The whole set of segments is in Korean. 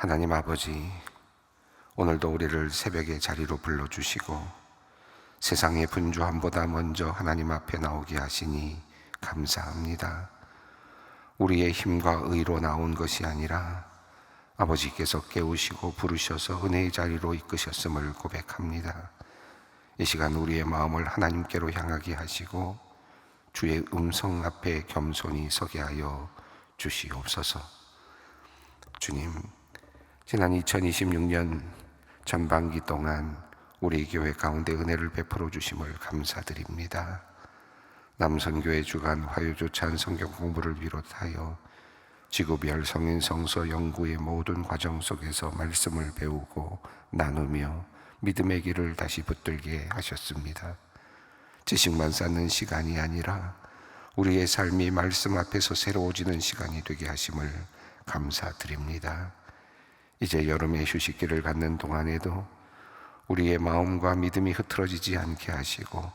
하나님 아버지, 오늘도 우리를 새벽의 자리로 불러주시고 세상의 분주함보다 먼저 하나님 앞에 나오게 하시니 감사합니다. 우리의 힘과 의로 나온 것이 아니라 아버지께서 깨우시고 부르셔서 은혜의 자리로 이끄셨음을 고백합니다. 이 시간 우리의 마음을 하나님께로 향하게 하시고 주의 음성 앞에 겸손히 서게 하여 주시옵소서. 주님, 지난 2026년 전반기 동안 우리 교회 가운데 은혜를 베풀어 주심을 감사드립니다. 남선교회 주간 화요조찬 성경 공부를 비롯하여 지구별 성인 성서 연구의 모든 과정 속에서 말씀을 배우고 나누며 믿음의 길을 다시 붙들게 하셨습니다. 지식만 쌓는 시간이 아니라 우리의 삶이 말씀 앞에서 새로워지는 시간이 되게 하심을 감사드립니다. 이제 여름의 휴식기를 갖는 동안에도 우리의 마음과 믿음이 흐트러지지 않게 하시고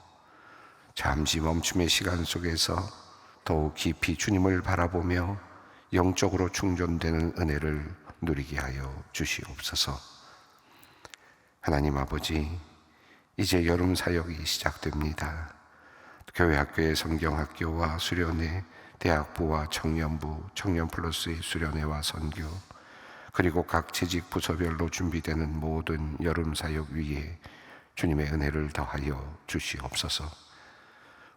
잠시 멈춤의 시간 속에서 더욱 깊이 주님을 바라보며 영적으로 충전되는 은혜를 누리게 하여 주시옵소서. 하나님 아버지, 이제 여름 사역이 시작됩니다. 교회 학교의 성경학교와 수련회, 대학부와 청년부, 청년플러스의 수련회와 선교, 그리고 각 재직 부서별로 준비되는 모든 여름 사역 위에 주님의 은혜를 더하여 주시옵소서.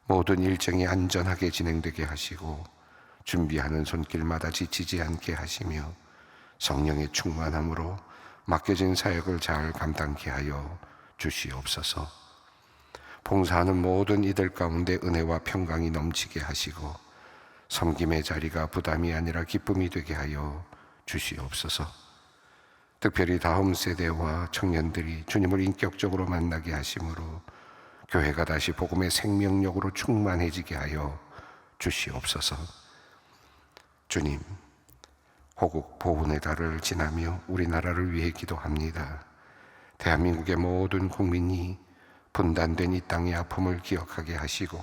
모든 일정이 안전하게 진행되게 하시고 준비하는 손길마다 지치지 않게 하시며 성령의 충만함으로 맡겨진 사역을 잘 감당케 하여 주시옵소서. 봉사하는 모든 이들 가운데 은혜와 평강이 넘치게 하시고 섬김의 자리가 부담이 아니라 기쁨이 되게 하여 주시옵소서. 특별히 다음 세대와 청년들이 주님을 인격적으로 만나게 하심으로 교회가 다시 복음의 생명력으로 충만해지게 하여 주시옵소서. 주님, 호국 보훈의 달을 지나며 우리나라를 위해 기도합니다. 대한민국의 모든 국민이 분단된 이 땅의 아픔을 기억하게 하시고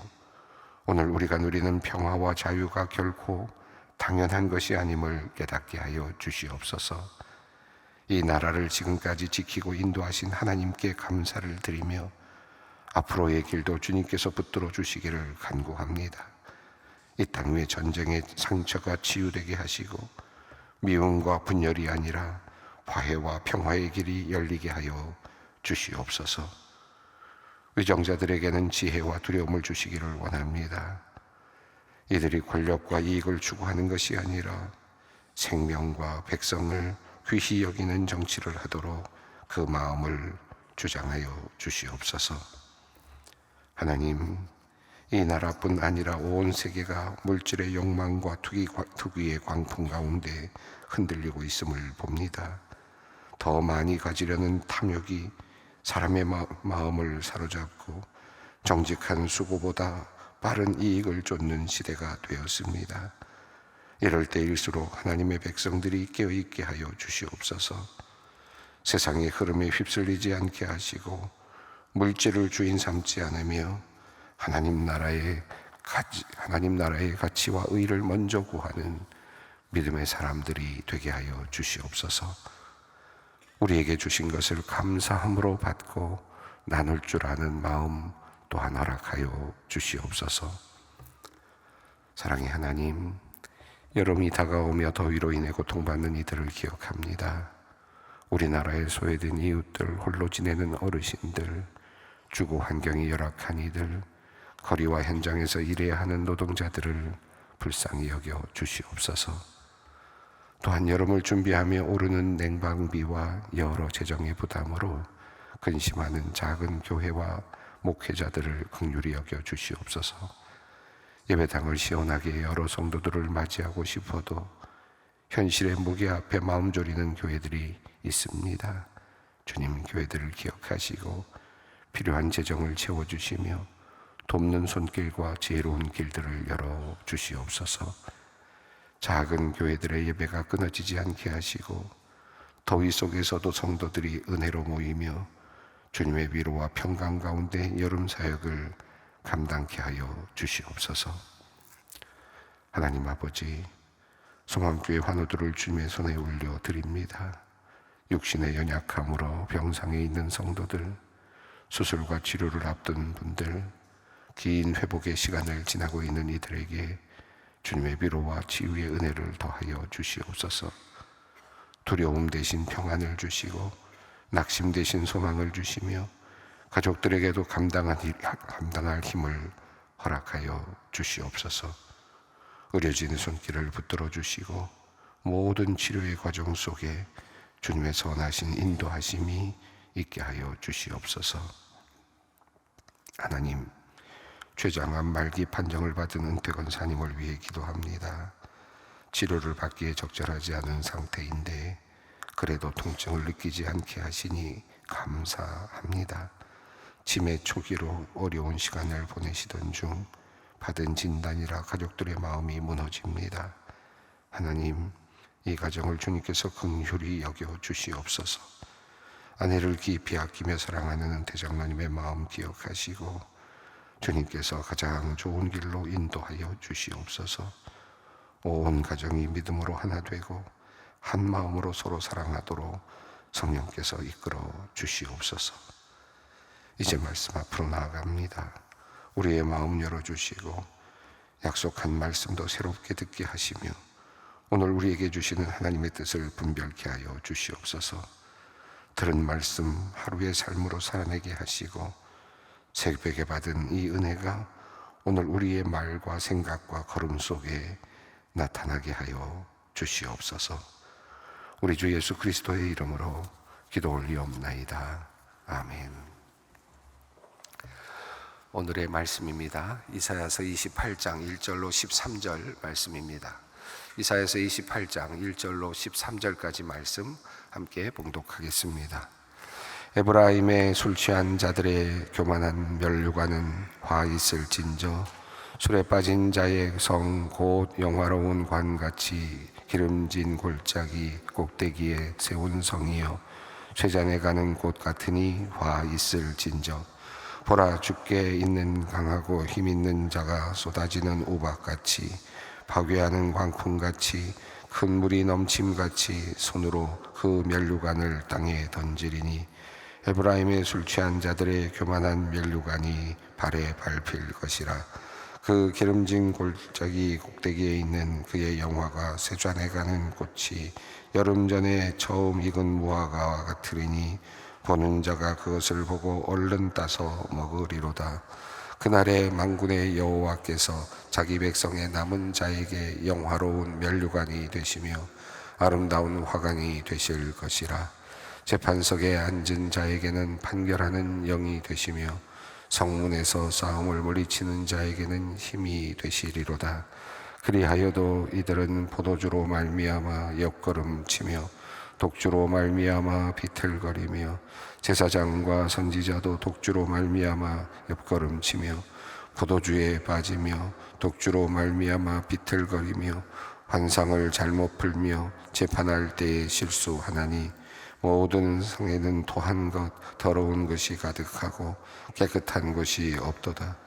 오늘 우리가 누리는 평화와 자유가 결코 당연한 것이 아님을 깨닫게 하여 주시옵소서. 이 나라를 지금까지 지키고 인도하신 하나님께 감사를 드리며 앞으로의 길도 주님께서 붙들어 주시기를 간구합니다. 이 땅 위의 전쟁의 상처가 치유되게 하시고 미움과 분열이 아니라 화해와 평화의 길이 열리게 하여 주시옵소서. 위정자들에게는 지혜와 두려움을 주시기를 원합니다. 이들이 권력과 이익을 추구하는 것이 아니라 생명과 백성을 귀히 여기는 정치를 하도록 그 마음을 주장하여 주시옵소서. 하나님, 이 나라뿐 아니라 온 세계가 물질의 욕망과 투기의 광풍 가운데 흔들리고 있음을 봅니다. 더 많이 가지려는 탐욕이 사람의 마음을 사로잡고 정직한 수고보다 빠른 이익을 쫓는 시대가 되었습니다. 이럴 때일수록 하나님의 백성들이 깨어있게 하여 주시옵소서. 세상의 흐름에 휩쓸리지 않게 하시고 물질을 주인 삼지 않으며 하나님 나라의 가치와 의를 먼저 구하는 믿음의 사람들이 되게 하여 주시옵소서. 우리에게 주신 것을 감사함으로 받고 나눌 줄 아는 마음 또한 허락하여 주시옵소서. 사랑의 하나님, 여름이 다가오며 더위로 인해 고통받는 이들을 기억합니다. 우리나라에 소외된 이웃들, 홀로 지내는 어르신들, 주거 환경이 열악한 이들, 거리와 현장에서 일해야 하는 노동자들을 불쌍히 여겨 주시옵소서. 또한 여름을 준비하며 오르는 냉방비와 여러 재정의 부담으로 근심하는 작은 교회와 목회자들을 긍휼히 여겨 주시옵소서. 예배당을 시원하게 여러 성도들을 맞이하고 싶어도 현실의 무게 앞에 마음 졸이는 교회들이 있습니다. 주님, 교회들을 기억하시고 필요한 재정을 채워주시며 돕는 손길과 지혜로운 길들을 열어 주시옵소서. 작은 교회들의 예배가 끊어지지 않게 하시고 더위 속에서도 성도들이 은혜로 모이며 주님의 위로와 평강 가운데 여름 사역을 감당케 하여 주시옵소서. 하나님 아버지, 소망교회 환우들을 주님의 손에 올려드립니다. 육신의 연약함으로 병상에 있는 성도들, 수술과 치료를 앞둔 분들, 긴 회복의 시간을 지나고 있는 이들에게 주님의 위로와 치유의 은혜를 더하여 주시옵소서. 두려움 대신 평안을 주시고 낙심 대신 소망을 주시며 가족들에게도 감당할 힘을 허락하여 주시옵소서. 의료진의 손길을 붙들어 주시고 모든 치료의 과정 속에 주님의 선하신 인도하심이 있게 하여 주시옵소서. 하나님, 췌장암 말기 판정을 받은 은택 권사님을 위해 기도합니다. 치료를 받기에 적절하지 않은 상태인데 그래도 통증을 느끼지 않게 하시니 감사합니다. 치매 초기로 어려운 시간을 보내시던 중 받은 진단이라 가족들의 마음이 무너집니다. 하나님, 이 가정을 주님께서 긍휼히 여겨 주시옵소서. 아내를 깊이 아끼며 사랑하는 은퇴장로님의 마음 기억하시고 주님께서 가장 좋은 길로 인도하여 주시옵소서. 온 가정이 믿음으로 하나 되고 한 마음으로 서로 사랑하도록 성령께서 이끌어 주시옵소서. 이제 말씀 앞으로 나아갑니다. 우리의 마음 열어주시고 약속한 말씀도 새롭게 듣게 하시며 오늘 우리에게 주시는 하나님의 뜻을 분별케 하여 주시옵소서. 들은 말씀 하루의 삶으로 살아내게 하시고 새벽에 받은 이 은혜가 오늘 우리의 말과 생각과 걸음 속에 나타나게 하여 주시옵소서. 우리 주 예수 그리스도의 이름으로 기도 올리옵나이다. 아멘. 오늘의 말씀입니다. 이사야서 28장 1절로 13절 말씀입니다. 이사야서 28장 1절로 13절까지 말씀 함께 봉독하겠습니다. 에브라임의 술 취한 자들의 교만한 면류관은 화 있을진저 술에 빠진 자의 성 곧 영화로운 관같이 기름진 골짜기 꼭대기에 세운 성이여 쇠잔에 가는 곳 같으니 화 있을진저 보라, 주께 있는 강하고 힘 있는 자가 쏟아지는 우박같이 파괴하는 광풍같이 큰 물이 넘침같이 손으로 그 면류관을 땅에 던지리니 에브라임의 술 취한 자들의 교만한 면류관이 발에 밟힐 것이라. 그 기름진 골짜기 꼭대기에 있는 그의 영화가 쇠잔에 가는 꽃이 여름 전에 처음 익은 무화과와 같으리니 보는 자가 그것을 보고 얼른 따서 먹으리로다. 그날에 만군의 여호와께서 자기 백성의 남은 자에게 영화로운 면류관이 되시며 아름다운 화관이 되실 것이라. 재판석에 앉은 자에게는 판결하는 영이 되시며 성문에서 싸움을 물리치는 자에게는 힘이 되시리로다. 그리하여도 이들은 포도주로 말미암아 옆걸음치며 독주로 말미암아 비틀거리며 제사장과 선지자도 독주로 말미암아 옆걸음치며 포도주에 빠지며 독주로 말미암아 비틀거리며 환상을 잘못 풀며 재판할 때에 실수하나니 모든 성에는 토한 것 더러운 것이 가득하고 깨끗한 것이 없도다.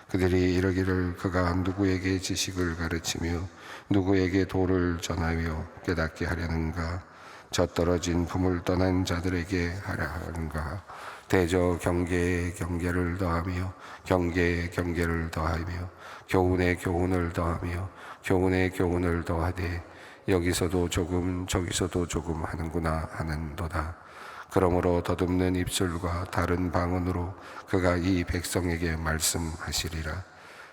그들이 이르기를 그가 누구에게 지식을 가르치며 누구에게 도를 전하여 깨닫게 하려는가. 저 떨어진 품을 떠난 자들에게 하려 하는가. 대저 경계에 경계를 더하며 경계에 경계를 더하며 교훈에 교훈을 더하며 교훈에 교훈을 더하되 여기서도 조금 저기서도 조금 하는구나 하는도다. 그러므로 더듬는 입술과 다른 방언으로 그가 이 백성에게 말씀하시리라.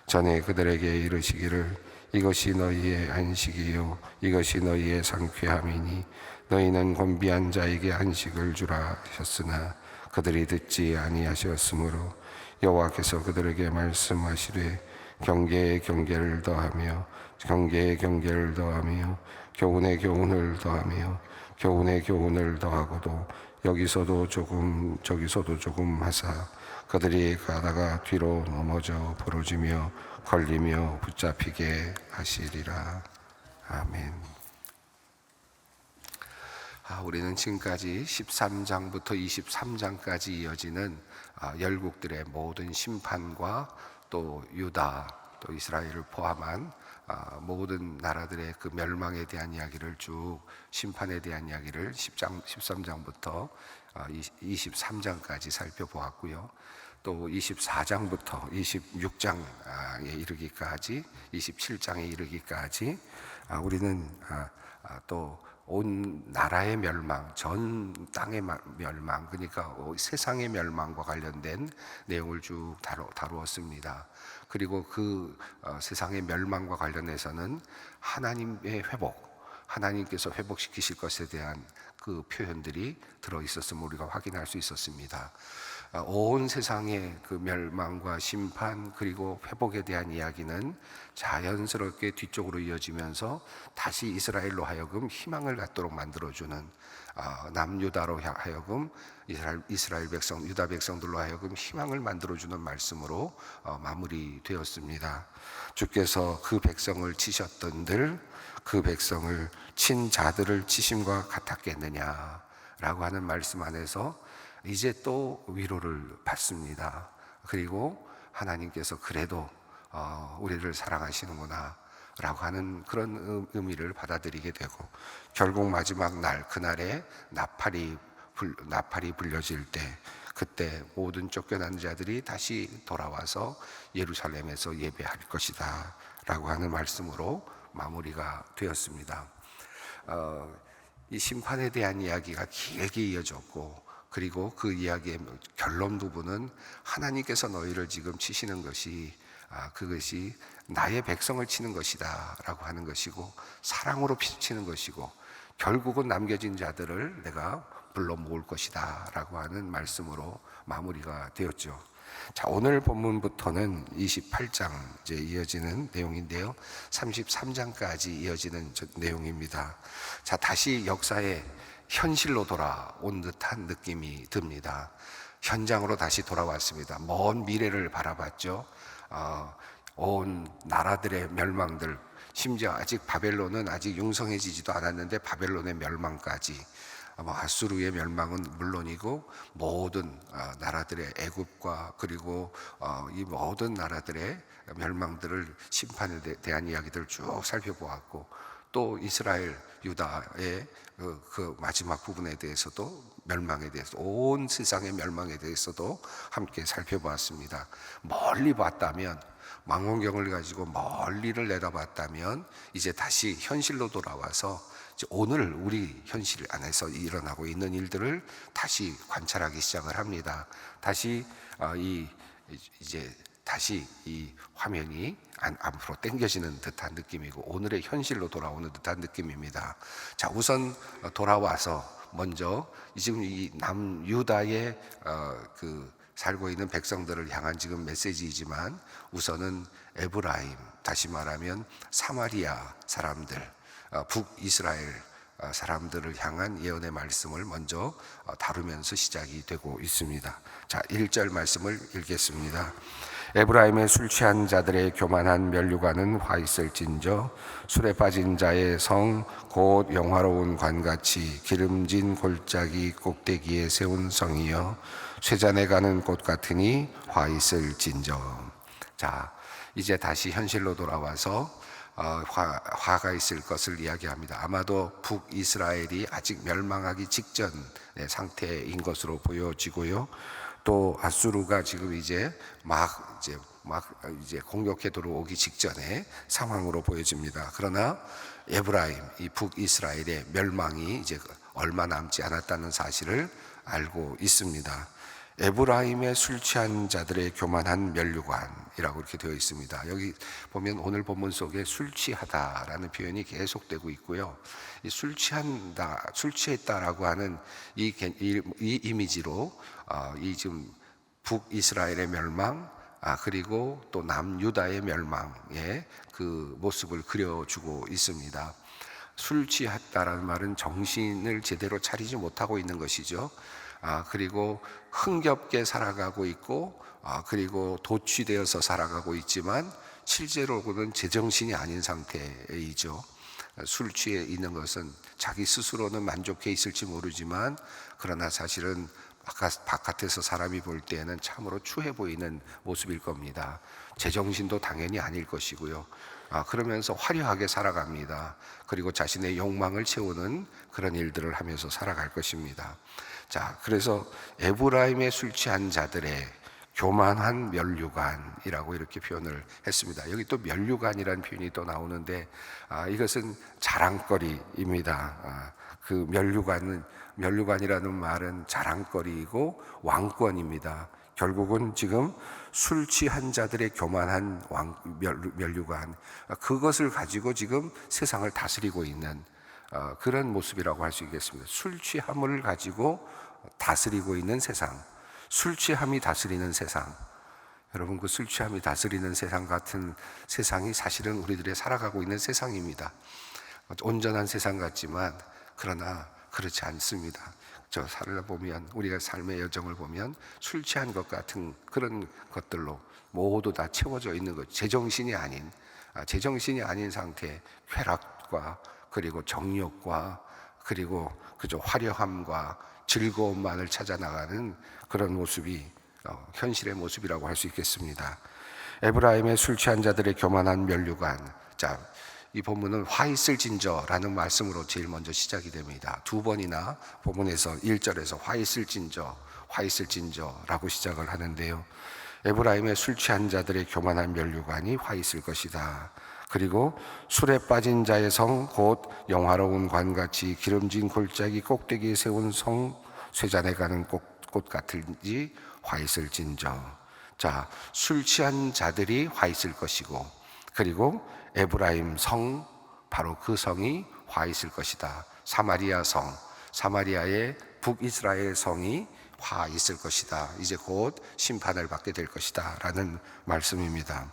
전에 그들에게 이르시기를 이것이 너희의 안식이요 이것이 너희의 상쾌함이니 너희는 곤비한 자에게 안식을 주라 하셨으나 그들이 듣지 아니하셨으므로 여호와께서 그들에게 말씀하시되 경계에 경계를 더하며 경계에 경계를 더하며 교훈에 교훈을 더하며 교훈에 교훈을 더하고도 여기서도 조금 저기서도 조금 하사 그들이 가다가 뒤로 넘어져 부러지며 걸리며 붙잡히게 하시리라. 아멘. 우리는 지금까지 13장부터 23장까지 이어지는 열국들의 모든 심판과 또 유다 또 이스라엘을 포함한 모든 나라들의 그 멸망에 대한 이야기를 쭉, 심판에 대한 이야기를 13장부터 23장까지 살펴보았고요. 또 24장부터 26장에 이르기까지, 27장에 이르기까지 우리는 또 온 나라의 멸망, 전 땅의 멸망, 그러니까 세상의 멸망과 관련된 내용을 쭉 다루었습니다. 그리고 그 세상의 멸망과 관련해서는 하나님의 회복, 하나님께서 회복시키실 것에 대한 그 표현들이 들어있었음을 우리가 확인할 수 있었습니다. 온 세상의 그 멸망과 심판 그리고 회복에 대한 이야기는 자연스럽게 뒤쪽으로 이어지면서 다시 이스라엘로 하여금 희망을 갖도록 만들어주는, 남유다로 하여금 이스라엘 백성, 유다 백성들로 하여금 희망을 만들어주는 말씀으로 마무리되었습니다. 주께서 그 백성을 치셨던들 그 백성을 친 자들을 치심과 같았겠느냐라고 하는 말씀 안에서 이제 또 위로를 받습니다. 그리고 하나님께서 그래도 우리를 사랑하시는구나 라고 하는 그런 의미를 받아들이게 되고, 결국 마지막 날, 그날에 나팔이 불려질 때, 그때 모든 쫓겨난 자들이 다시 돌아와서 예루살렘에서 예배할 것이다 라고 하는 말씀으로 마무리가 되었습니다. 이 심판에 대한 이야기가 길게 이어졌고, 그리고 그 이야기의 결론 부분은 하나님께서 너희를 지금 치시는 것이 그것이 나의 백성을 치는 것이다 라고 하는 것이고, 사랑으로 치는 것이고, 결국은 남겨진 자들을 내가 불러 모을 것이다 라고 하는 말씀으로 마무리가 되었죠. 자, 오늘 본문부터는 28장 이제 이어지는 내용인데요, 33장까지 이어지는 내용입니다. 자, 다시 역사의 현실로 돌아온 듯한 느낌이 듭니다. 현장으로 다시 돌아왔습니다. 먼 미래를 바라봤죠. 온 나라들의 멸망들, 심지어 아직 바벨론은 아직 융성해지지도 않았는데 바벨론의 멸망까지, 아수르의 멸망은 물론이고 모든 나라들의, 애굽과 그리고 이 모든 나라들의 멸망들을, 심판에 대한 이야기들을 쭉 살펴보았고, 또 이스라엘 유다의 그 마지막 부분에 대해서도, 멸망에 대해서, 온 세상의 멸망에 대해서도 함께 살펴보았습니다. 멀리 봤다면, 망원경을 가지고 멀리를 내다봤다면 이제 다시 현실로 돌아와서 오늘 우리 현실 안에서 일어나고 있는 일들을 다시 관찰하기 시작을 합니다. 다시 다시 이 화면이 앞으로 당겨지는 듯한 느낌이고, 오늘의 현실로 돌아오는 듯한 느낌입니다. 자, 우선 돌아와서 먼저 지금 이 남유다의 살고 있는 백성들을 향한 지금 메시지이지만, 우선은 에브라임, 다시 말하면 사마리아 사람들, 북이스라엘 사람들을 향한 예언의 말씀을 먼저 다루면서 시작이 되고 있습니다. 자, 1절 말씀을 읽겠습니다. 에브라임의 술 취한 자들의 교만한 면류관은 화 있을진저, 술에 빠진 자의 성 곧 영화로운 관같이 기름진 골짜기 꼭대기에 세운 성이여, 쇠잔에 가는 곳 같으니 화 있을진저. 자, 이제 다시 현실로 돌아와서 화가 있을 것을 이야기합니다. 아마도 북이스라엘이 아직 멸망하기 직전의 상태인 것으로 보여지고요. 또 아수르가 지금 이제 막 공격해 들어오기 직전의 상황으로 보여집니다. 그러나 에브라임, 이 북이스라엘의 멸망이 이제 얼마 남지 않았다는 사실을 알고 있습니다. 에브라임의 술 취한 자들의 교만한 면류관이라고 이렇게 되어 있습니다. 여기 보면 오늘 본문 속에 술 취하다라는 표현이 계속되고 있고요. 이 술 취했다라고 하는 이 이미지로 이 지금 북이스라엘의 멸망, 그리고 또 남유다의 멸망의 그 모습을 그려주고 있습니다. 술 취했다라는 말은 정신을 제대로 차리지 못하고 있는 것이죠. 그리고 흥겹게 살아가고 있고, 그리고 도취되어서 살아가고 있지만 실제로는 제정신이 아닌 상태이죠. 술 취해 있는 것은 자기 스스로는 만족해 있을지 모르지만, 그러나 사실은 바깥에서 사람이 볼 때에는 참으로 추해 보이는 모습일 겁니다. 제정신도 당연히 아닐 것이고요. 그러면서 화려하게 살아갑니다. 그리고 자신의 욕망을 채우는 그런 일들을 하면서 살아갈 것입니다. 자, 그래서 에브라임의 술 취한 자들의 교만한 면류관이라고 이렇게 표현을 했습니다. 여기 또 면류관이라는 표현이 또 나오는데 이것은 자랑거리입니다. 그 면류관이라는 말은 자랑거리이고 왕권입니다. 결국은 지금 술 취한 자들의 교만한 면류관, 그것을 가지고 지금 세상을 다스리고 있는 그런 모습이라고 할 수 있겠습니다. 술 취함을 가지고 다스리고 있는 세상, 술 취함이 다스리는 세상. 여러분, 그 술 취함이 다스리는 세상 같은 세상이 사실은 우리들의 살아가고 있는 세상입니다. 온전한 세상 같지만 그러나 그렇지 않습니다. 저 살아보면, 우리가 삶의 여정을 보면 술 취한 것 같은 그런 것들로 모두 다 채워져 있는 것, 제정신이 아닌 상태의 쾌락과 그리고 정욕과 그리고 그저 화려함과 즐거움만을 찾아 나가는 그런 모습이 현실의 모습이라고 할 수 있겠습니다. 에브라임의 술 취한 자들의 교만한 면류관. 자, 이 본문은 화 있을진저라는 말씀으로 제일 먼저 시작이 됩니다. 두 번이나 본문에서 1절에서 화 있을진저라고 시작을 하는데요. 에브라임의 술 취한 자들의 교만한 면류관이 화 있을 것이다. 그리고 술에 빠진 자의 성 곧 영화로운 관같이 기름진 골짜기 꼭대기에 세운 성 쇠잔에 가는 꽃 같은지 화 있을진저. 자, 술 취한 자들이 화 있을 것이고, 그리고 에브라임 성, 바로 그 성이 화 있을 것이다. 사마리아 성, 사마리아의 북이스라엘 성이 화 있을 것이다. 이제 곧 심판을 받게 될 것이다 라는 말씀입니다.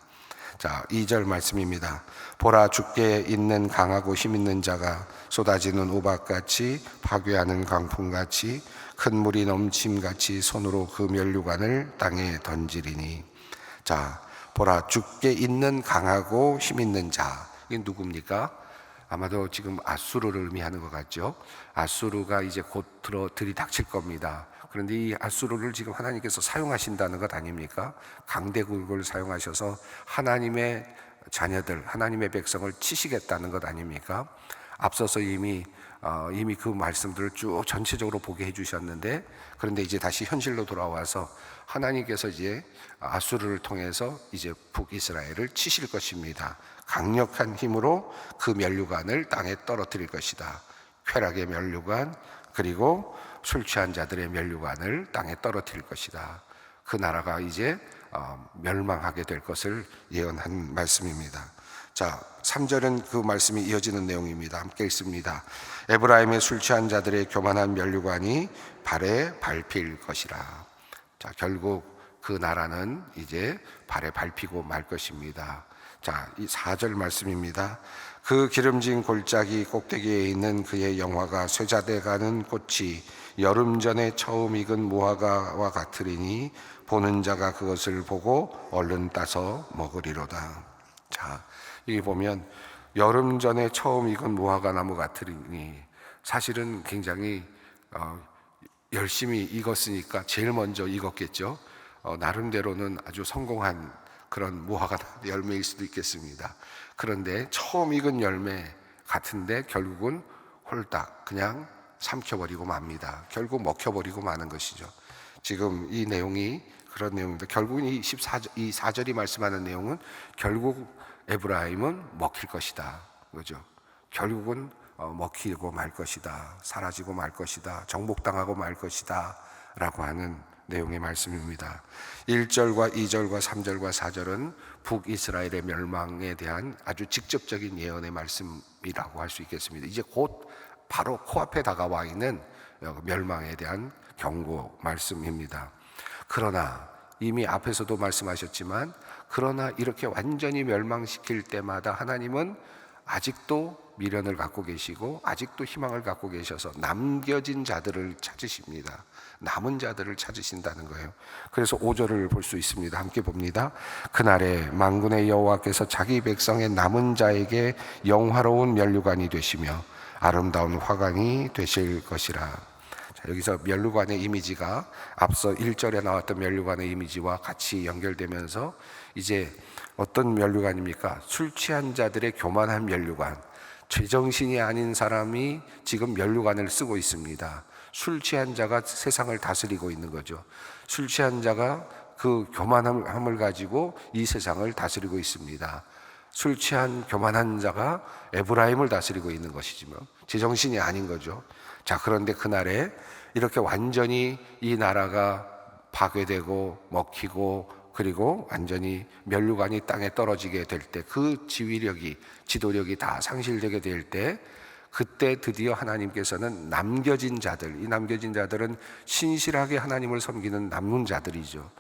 자, 2절 말씀입니다. 보라, 주께 있는 강하고 힘 있는 자가 쏟아지는 우박같이 파괴하는 강풍같이 큰 물이 넘침같이 손으로 그 면류관을 땅에 던지리니. 자, 보라, 주께 있는 강하고 힘 있는 자. 이게 누굽니까? 아마도 지금 아수르를 의미하는 것 같죠. 아수르가 이제 곧 들이닥칠 겁니다. 그런데 이 아수르를 지금 하나님께서 사용하신다는 것 아닙니까? 강대국을 사용하셔서 하나님의 자녀들, 하나님의 백성을 치시겠다는 것 아닙니까? 앞서서 이미 그 말씀들을 쭉 전체적으로 보게 해주셨는데, 그런데 이제 다시 현실로 돌아와서 하나님께서 이제 아수르를 통해서 이제 북이스라엘을 치실 것입니다. 강력한 힘으로 그 면류관을 땅에 떨어뜨릴 것이다. 쾌락의 면류관, 그리고 술 취한 자들의 면류관을 땅에 떨어뜨릴 것이다. 그 나라가 이제 멸망하게 될 것을 예언한 말씀입니다. 자, 3절은 그 말씀이 이어지는 내용입니다. 함께 읽습니다. 에브라임의 술 취한 자들의 교만한 면류관이 발에 밟힐 것이라. 자, 결국 그 나라는 이제 발에 밟히고 말 것입니다. 자, 이 4절 말씀입니다. 그 기름진 골짜기 꼭대기에 있는 그의 영화가 쇠자돼 가는 꽃이 여름 전에 처음 익은 무화과와 같으리니 보는 자가 그것을 보고 얼른 따서 먹으리로다. 자, 여기 보면 여름 전에 처음 익은 무화과 나무 같으리니, 사실은 굉장히 열심히 익었으니까 제일 먼저 익었겠죠. 나름대로는 아주 성공한 그런 무화과 열매일 수도 있겠습니다. 그런데 처음 익은 열매 같은데 결국은 홀딱 그냥 삼켜버리고 맙니다. 결국 먹혀버리고 마는 것이죠. 지금 이 내용이 그런 내용입니다. 결국은 이 4절이 말씀하는 내용은 결국 에브라임은 먹힐 것이다, 그죠? 결국은 먹히고 말 것이다, 사라지고 말 것이다, 정복당하고 말 것이다 라고 하는 내용의 말씀입니다. 1절과 2절과 3절과 4절은 북이스라엘의 멸망에 대한 아주 직접적인 예언의 말씀이라고 할 수 있겠습니다. 이제 곧 바로 코앞에 다가와 있는 멸망에 대한 경고 말씀입니다. 그러나 이미 앞에서도 말씀하셨지만, 그러나 이렇게 완전히 멸망시킬 때마다 하나님은 아직도 미련을 갖고 계시고 아직도 희망을 갖고 계셔서 남겨진 자들을 찾으십니다. 남은 자들을 찾으신다는 거예요. 그래서 5절을 볼 수 있습니다. 함께 봅니다. 그날에 만군의 여호와께서 자기 백성의 남은 자에게 영화로운 면류관이 되시며 아름다운 화관이 되실 것이라. 자, 여기서 면류관의 이미지가 앞서 1절에 나왔던 면류관의 이미지와 같이 연결되면서 이제 어떤 면류관입니까? 술 취한 자들의 교만한 면류관. 제정신이 아닌 사람이 지금 면류관을 쓰고 있습니다. 술 취한 자가 세상을 다스리고 있는 거죠. 술 취한 자가 그 교만함을 가지고 이 세상을 다스리고 있습니다. 술 취한 교만한 자가 에브라임을 다스리고 있는 것이지만 제정신이 아닌 거죠. 자, 그런데 그날에 이렇게 완전히 이 나라가 파괴되고 먹히고 그리고 완전히 면류관이 땅에 떨어지게 될 때, 그 지휘력이, 지도력이 다 상실되게 될 때, 그때 드디어 하나님께서는 남겨진 자들, 이 남겨진 자들은 신실하게 하나님을 섬기는 남은 자들이죠.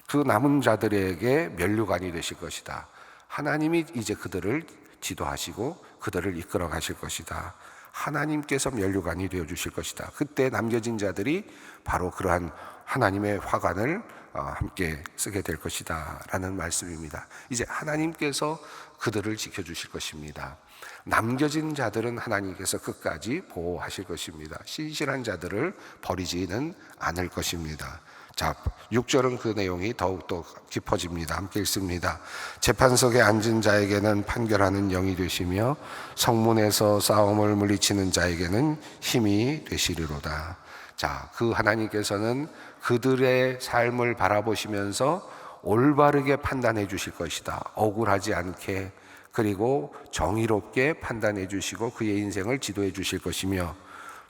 그 남은 자들에게 면류관이 되실 것이다. 하나님이 이제 그들을 지도하시고 그들을 이끌어 가실 것이다. 하나님께서 면류관이 되어 주실 것이다. 그때 남겨진 자들이 바로 그러한 하나님의 화관을 함께 쓰게 될 것이다 라는 말씀입니다. 이제 하나님께서 그들을 지켜주실 것입니다. 남겨진 자들은 하나님께서 끝까지 보호하실 것입니다. 신실한 자들을 버리지는 않을 것입니다. 자, 6절은 그 내용이 더욱더 깊어집니다. 함께 읽습니다. 재판석에 앉은 자에게는 판결하는 영이 되시며 성문에서 싸움을 물리치는 자에게는 힘이 되시리로다. 자, 그 하나님께서는 그들의 삶을 바라보시면서 올바르게 판단해 주실 것이다. 억울하지 않게, 그리고 정의롭게 판단해 주시고 그의 인생을 지도해 주실 것이며,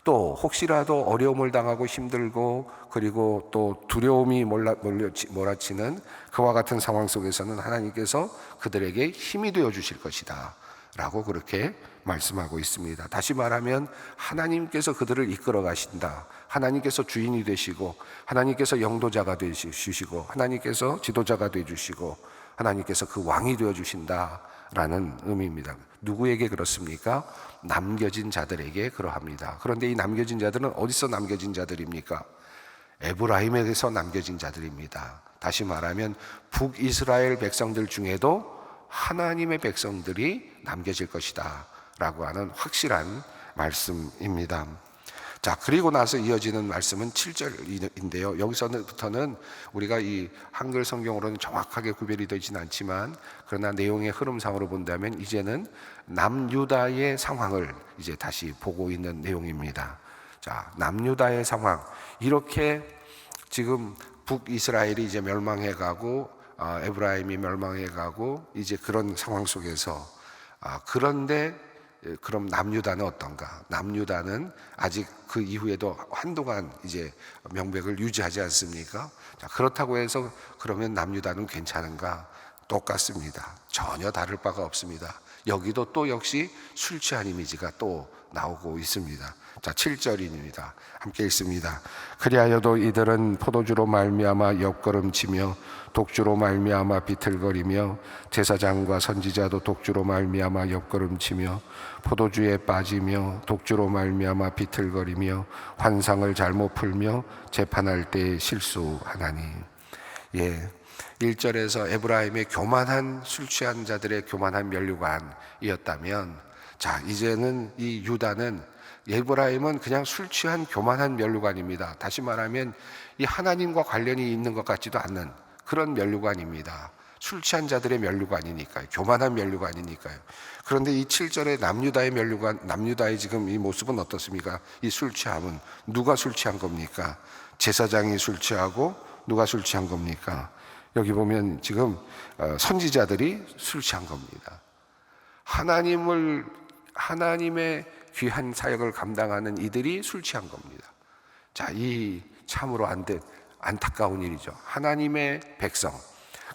또 혹시라도 어려움을 당하고 힘들고 그리고 또 두려움이 몰아치는 그와 같은 상황 속에서는 하나님께서 그들에게 힘이 되어 주실 것이다 라고 그렇게 말씀하고 있습니다. 다시 말하면 하나님께서 그들을 이끌어 가신다. 하나님께서 주인이 되시고 하나님께서 영도자가 되주시고 하나님께서 지도자가 되주시고 하나님께서 그 왕이 되어 주신다라는 의미입니다. 누구에게 그렇습니까? 남겨진 자들에게 그러합니다. 그런데 이 남겨진 자들은 어디서 남겨진 자들입니까? 에브라임에서 남겨진 자들입니다. 다시 말하면 북이스라엘 백성들 중에도 하나님의 백성들이 남겨질 것이다 라고 하는 확실한 말씀입니다. 자, 그리고 나서 이어지는 말씀은 7절인데요. 여기서부터는 우리가 이 한글 성경으로는 정확하게 구별이 되지는 않지만, 그러나 내용의 흐름상으로 본다면 이제는 남유다의 상황을 이제 다시 보고 있는 내용입니다. 자, 남유다의 상황. 이렇게 지금 북이스라엘이 이제 멸망해 가고 에브라임이 멸망해 가고 이제 그런 상황 속에서 그런데 그럼 남유다는 어떤가? 남유다는 아직 그 이후에도 한동안 이제 명백을 유지하지 않습니까? 자, 그렇다고 해서 그러면 남유다는 괜찮은가? 똑같습니다. 전혀 다를 바가 없습니다. 여기도 또 역시 술 취한 이미지가 또 나오고 있습니다. 자, 7절입니다. 함께 읽습니다. 그리하여도 이들은 포도주로 말미암아 옆걸음치며 독주로 말미암아 비틀거리며 제사장과 선지자도 독주로 말미암아 옆걸음치며 포도주에 빠지며 독주로 말미암아 비틀거리며 환상을 잘못 풀며 재판할 때 실수하나니. 예, 1절에서 에브라임의 교만한 술 취한 자들의 교만한 면류관이었다면, 자, 이제는 이 유다는, 에브라임은 그냥 술 취한 교만한 면류관입니다. 다시 말하면 이 하나님과 관련이 있는 것 같지도 않는 그런 면류관입니다. 술 취한 자들의 면류관이니까요. 교만한 면류관이니까요. 그런데 이 7절의 남유다의 면류관, 남유다의 지금 이 모습은 어떻습니까? 이 술 취함은 누가 술 취한 겁니까? 제사장이 술 취하고 누가 술 취한 겁니까? 여기 보면 지금 선지자들이 술 취한 겁니다. 하나님의 귀한 사역을 감당하는 이들이 술 취한 겁니다. 자, 이 참으로 안타까운 일이죠. 하나님의 백성,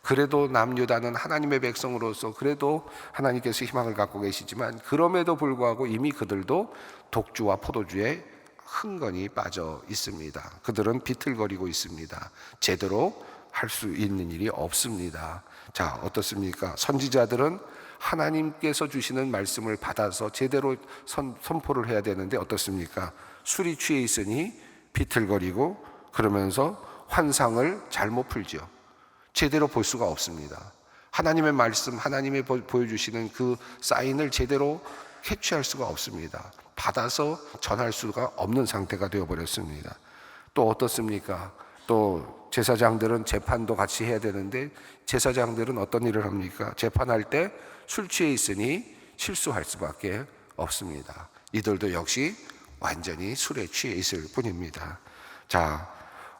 그래도 남유다는 하나님의 백성으로서 그래도 하나님께서 희망을 갖고 계시지만, 그럼에도 불구하고 이미 그들도 독주와 포도주에 흥건히 빠져 있습니다. 그들은 비틀거리고 있습니다. 제대로 할 수 있는 일이 없습니다. 자, 어떻습니까? 선지자들은 하나님께서 주시는 말씀을 받아서 제대로 선포를 해야 되는데 어떻습니까? 술이 취해 있으니 비틀거리고 그러면서 환상을 잘못 풀죠. 제대로 볼 수가 없습니다. 하나님의 말씀, 하나님이 보여주시는 그 사인을 제대로 캐치할 수가 없습니다. 받아서 전할 수가 없는 상태가 되어버렸습니다. 또 어떻습니까? 또 제사장들은 재판도 같이 해야 되는데 제사장들은 어떤 일을 합니까? 재판할 때 술 취해 있으니 실수할 수밖에 없습니다. 이들도 역시 완전히 술에 취해 있을 뿐입니다. 자,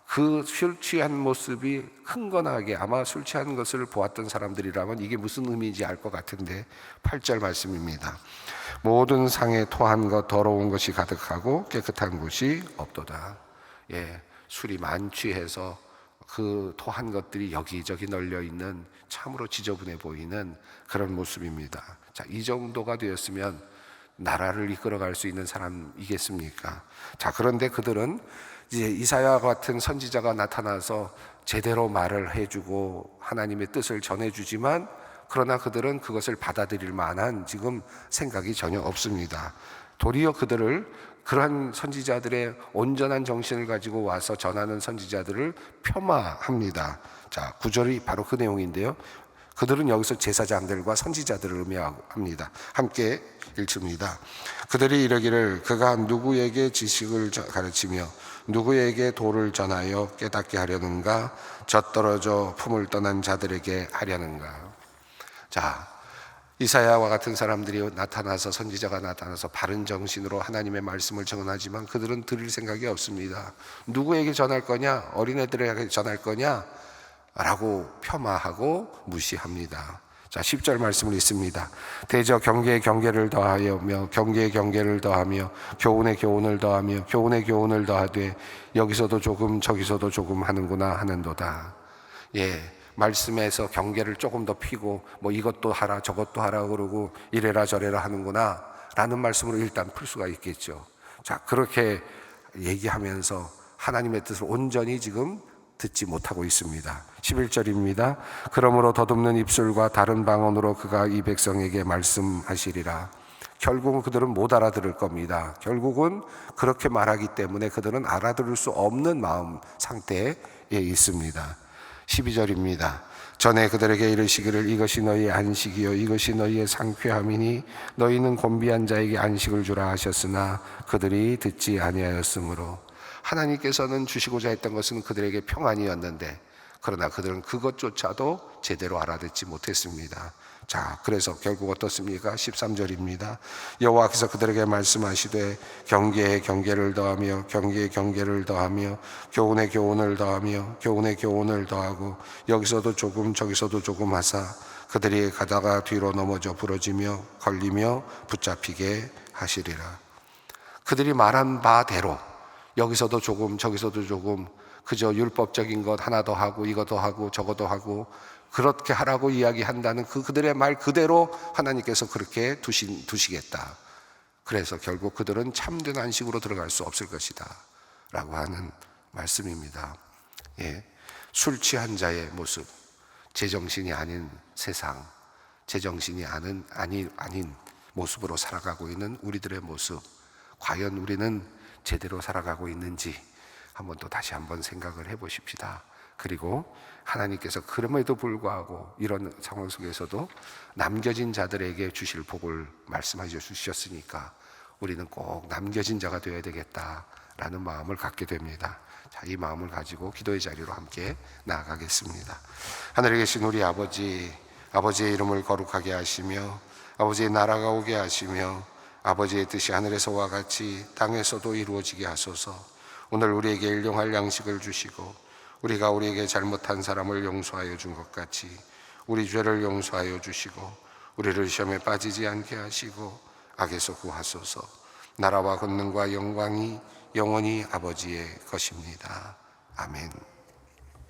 그 술 취한 모습이 흥건하게, 아마 술 취한 것을 보았던 사람들이라면 이게 무슨 의미인지 알 것 같은데 8절 말씀입니다. 모든 상에 토한 것 더러운 것이 가득하고 깨끗한 곳이 없도다. 술이 만취해서 그 토한 것들이 여기저기 널려 있는 참으로 지저분해 보이는 그런 모습입니다. 자, 이 정도가 되었으면 나라를 이끌어갈 수 있는 사람이겠습니까? 자, 그런데 그들은 이제 이사야 같은 선지자가 나타나서 제대로 말을 해주고 하나님의 뜻을 전해주지만, 그러나 그들은 그것을 받아들일 만한 지금 생각이 전혀 없습니다. 도리어 그들을, 그러한 선지자들의 온전한 정신을 가지고 와서 전하는 선지자들을 폄하합니다. 자, 9절이 바로 그 내용인데요. 그들은 여기서 제사장들과 선지자들을 의미합니다. 함께 읽습니다. 그들이 이르기를 그가 누구에게 지식을 가르치며 누구에게 도를 전하여 깨닫게 하려는가? 젖떨어져 품을 떠난 자들에게 하려는가? 자, 이사야와 같은 사람들이 나타나서, 선지자가 나타나서 바른 정신으로 하나님의 말씀을 전하지만 그들은 들을 생각이 없습니다. 누구에게 전할 거냐? 어린애들에게 전할 거냐? 라고 폄하하고 무시합니다. 자, 10절 말씀을 읽습니다. 대저 경계에 경계를 더하며 경계에 경계를 더하며 교훈에 교훈을 더하며 교훈에 교훈을 더하되 여기서도 조금 저기서도 조금 하는구나 하는도다. 말씀에서 경계를 조금 더 피고 뭐 이것도 하라 저것도 하라 그러고 이래라 저래라 하는구나 라는 말씀으로 일단 풀 수가 있겠죠. 자, 그렇게 얘기하면서 하나님의 뜻을 온전히 지금 듣지 못하고 있습니다. 11절입니다. 그러므로 더듬는 입술과 다른 방언으로 그가 이 백성에게 말씀하시리라. 결국은 그들은 못 알아들을 겁니다. 결국은 그렇게 말하기 때문에 그들은 알아들을 수 없는 마음 상태에 있습니다. 12절입니다. 전에 그들에게 이르시기를 이것이 너희의 안식이요 이것이 너희의 상쾌함이니 너희는 곤비한 자에게 안식을 주라 하셨으나 그들이 듣지 아니하였으므로, 하나님께서는 주시고자 했던 것은 그들에게 평안이었는데 그러나 그들은 그것조차도 제대로 알아듣지 못했습니다. 자, 그래서 결국 어떻습니까? 13절입니다. 여호와께서 그들에게 말씀하시되 경계에 경계를 더하며 경계에 경계를 더하며 교훈에 교훈을 더하며 교훈에 교훈을 더하고 여기서도 조금 저기서도 조금 하사 그들이 가다가 뒤로 넘어져 부러지며 걸리며 붙잡히게 하시리라. 그들이 말한 바대로 여기서도 조금 저기서도 조금 그저 율법적인 것 하나 더 하고 이것도 하고 저것도 하고 그렇게 하라고 이야기한다는 그들의 말 그대로 하나님께서 그렇게 두시겠다. 그래서 결국 그들은 참된 안식으로 들어갈 수 없을 것이다 라고 하는 말씀입니다. 술 취한 자의 모습, 제정신이 아닌 세상, 제정신이 아닌 모습으로 살아가고 있는 우리들의 모습, 과연 우리는 제대로 살아가고 있는지 한번 또 다시 한번 생각을 해보십시다. 그리고 하나님께서 그럼에도 불구하고 이런 상황 속에서도 남겨진 자들에게 주실 복을 말씀하여 주셨으니까 우리는 꼭 남겨진 자가 되어야 되겠다라는 마음을 갖게 됩니다. 자, 이 마음을 가지고 기도의 자리로 함께 나아가겠습니다. 하늘에 계신 우리 아버지, 아버지의 이름을 거룩하게 하시며 아버지의 나라가 오게 하시며 아버지의 뜻이 하늘에서와 같이 땅에서도 이루어지게 하소서. 오늘 우리에게 일용할 양식을 주시고 우리가 우리에게 잘못한 사람을 용서하여 준 것 같이 우리 죄를 용서하여 주시고 우리를 시험에 빠지지 않게 하시고 악에서 구하소서. 나라와 권능과 영광이 영원히 아버지의 것입니다. 아멘.